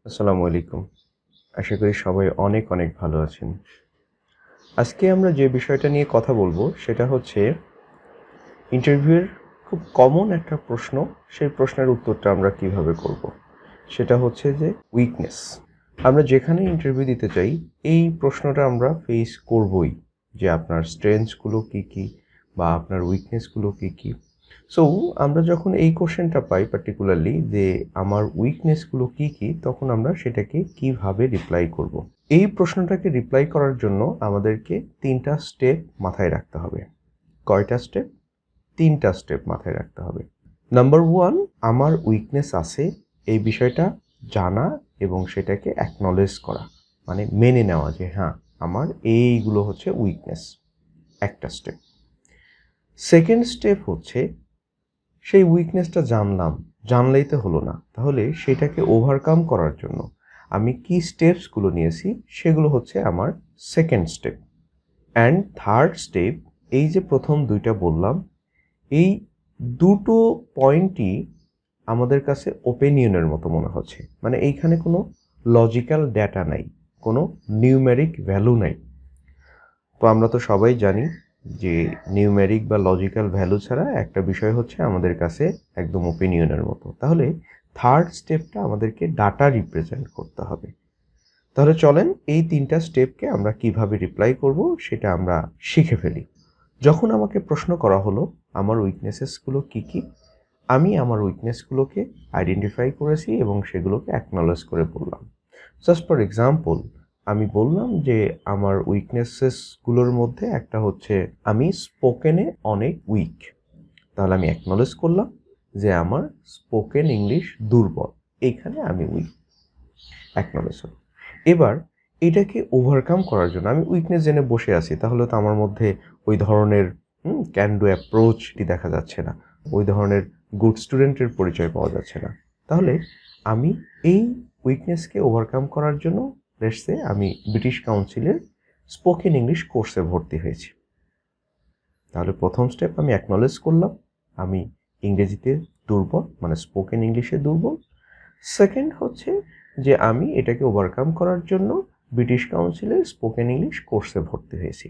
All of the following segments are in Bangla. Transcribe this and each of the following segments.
আসসালামু আলাইকুম। আশা করি সবাই অনেক অনেক ভালো আছেন। আজকে আমরা যে বিষয়টা নিয়ে কথা বলবো সেটা হচ্ছে ইন্টারভিউয়ের খুব কমন একটা প্রশ্ন, সেই প্রশ্নের উত্তরটা আমরা কিভাবে করব। সেটা হচ্ছে যে উইকনেস। আমরা যেখানে ইন্টারভিউ দিতে চাই এই প্রশ্নটা আমরা ফেস করবই, যে আপনার স্ট্রেংথসগুলো কী কী বা আপনার উইকনেসগুলো কী কী। সো আমরা যখন এই কোশ্চেনটা পাই পার্টিকুলারলি যে আমার উইকনেসগুলো কী কী, তখন আমরা সেটাকে কিভাবে রিপ্লাই করব। এই প্রশ্নটাকে রিপ্লাই করার জন্য আমাদেরকে 3টা স্টেপ মাথায় রাখতে হবে। কয়টা স্টেপ? 3টা স্টেপ মাথায় রাখতে হবে। নাম্বার 1, আমার উইকনেস আছে এই বিষয়টা জানা এবং সেটাকে অ্যাকনলেজ করা, মানে মেনে নেওয়া যে হ্যাঁ আমার এইগুলো হচ্ছে উইকনেস, একটা স্টেপ। সেকেন্ড স্টেপ হচ্ছে সেই উইকনেসটা জানলেই তো হলো না, তাহলে সেটাকে ওভারকাম করার জন্য আমি কি স্টেপসগুলো নিয়েছি সেগুলো হচ্ছে আমার second step. And third step, এই যে প্রথম দুইটা বললাম, এই দুটো পয়েন্টই আমাদের কাছে ওপিনিয়নের মতো মনে হচ্ছে, মানে এইখানে কোনো লজিক্যাল ডেটা নাই, কোনো নিউমেরিক ভ্যালু নাই। তো আমরা তো সবাই জানি যে নিউমেরিক বা লজিক্যাল ভ্যালু ছাড়া একটা বিষয় হচ্ছে আমাদের কাছে একদম ওপিনিয়নের মতো। তাহলে থার্ড স্টেপটা আমাদেরকে ডাটা রিপ্রেজেন্ট করতে হবে। তাহলে চলেন এই 3টা স্টেপকে আমরা কিভাবে রিপ্লাই করব সেটা আমরা শিখে ফেলি। যখন আমাকে প্রশ্ন করা হলো আমার উইকনেসেসগুলো কী কী, আমি আমার উইকনেসগুলোকে আইডেন্টিফাই করেছি এবং সেগুলোকে অ্যাকনলেজ করে বললাম। জাস্ট ফর এক্সাম্পল, আমি বললাম যে আমার উইকনেসেসগুলোর মধ্যে একটা হচ্ছে আমি স্পোকেনে অনেক উইক। তাহলে আমি অ্যাকনলেজ করলাম যে আমার স্পোকেন ইংলিশ দুর্বল, এইখানে আমি উইক, অ্যাকনলেজ হল। এবার এটাকে ওভারকাম করার জন্য আমি উইকনেস জেনে বসে আছি, তাহলে তো আমার মধ্যে ওই ধরনের ক্যান ডু অ্যাপ্রোচটি দেখা যাচ্ছে না, ওই ধরনের গুড স্টুডেন্টের পরিচয় পাওয়া যাচ্ছে না। তাহলে আমি এই উইকনেসকে ওভারকাম করার জন্য লেটস সে আমি ব্রিটিশ কাউন্সিলের স্পোকেন ইংলিশ কোর্সে ভর্তি হয়েছি। তাহলে প্রথম স্টেপ আমি অ্যাকনলেজ করলাম আমি ইংরেজিতে দুর্বল, মানে স্পোকেন ইংলিশে দুর্বল। সেকেন্ড হচ্ছে যে আমি এটাকে ওভারকাম করার জন্য ব্রিটিশ কাউন্সিলের স্পোকেন ইংলিশ কোর্সে ভর্তি হয়েছি।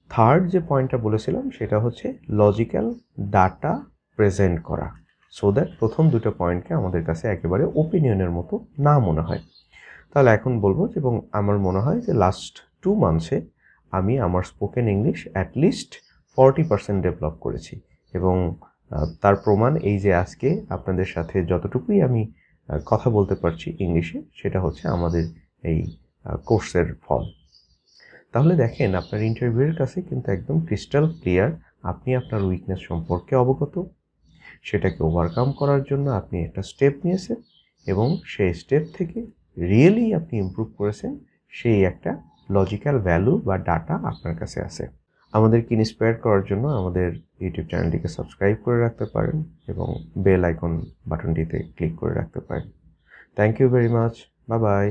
থার্ড যে পয়েন্টটা বলেছিলাম সেটা হচ্ছে লজিক্যাল ডাটা প্রেজেন্ট করা, সো দ্যাট প্রথম দুটো পয়েন্টকে আমাদের কাছে একেবারে ওপিনিয়নের মতো না মনে হয়। তাহলে এখন বলবো যে এবং আমার মনে হয় যে লাস্ট 2 মান্থসে আমি আমার স্পোকেন ইংলিশ অ্যাটলিস্ট 40% ডেভেলপ করেছি এবং তার প্রমাণ এই যে আজকে আপনাদের সাথে যতটুকুই আমি কথা বলতে পারছি ইংলিশে, সেটা হচ্ছে আমাদের এই কোর্সের ফল। তাহলে দেখেন আপনার ইন্টারভিউয়ের কাছে কিন্তু একদম ক্রিস্টাল ক্লিয়ার আপনি আপনার উইকনেস সম্পর্কে অবগত, সেটাকে ওভারকাম করার জন্য আপনি একটা স্টেপ নিয়েছেন এবং সেই স্টেপ থেকে রিয়েলি আপনি ইমপ্রুভ করেছেন, সেই একটা লজিক্যাল ভ্যালু বা ডাটা আপনার কাছে আছে। আমাদেরকে ইন্সপায়ার করার জন্য আমাদের ইউটিউব চ্যানেলটিকে সাবস্ক্রাইব করে রাখতে পারেন এবং বেল আইকন বাটনটিতে ক্লিক করে রাখতে পারেন। Thank you very much. Bye by.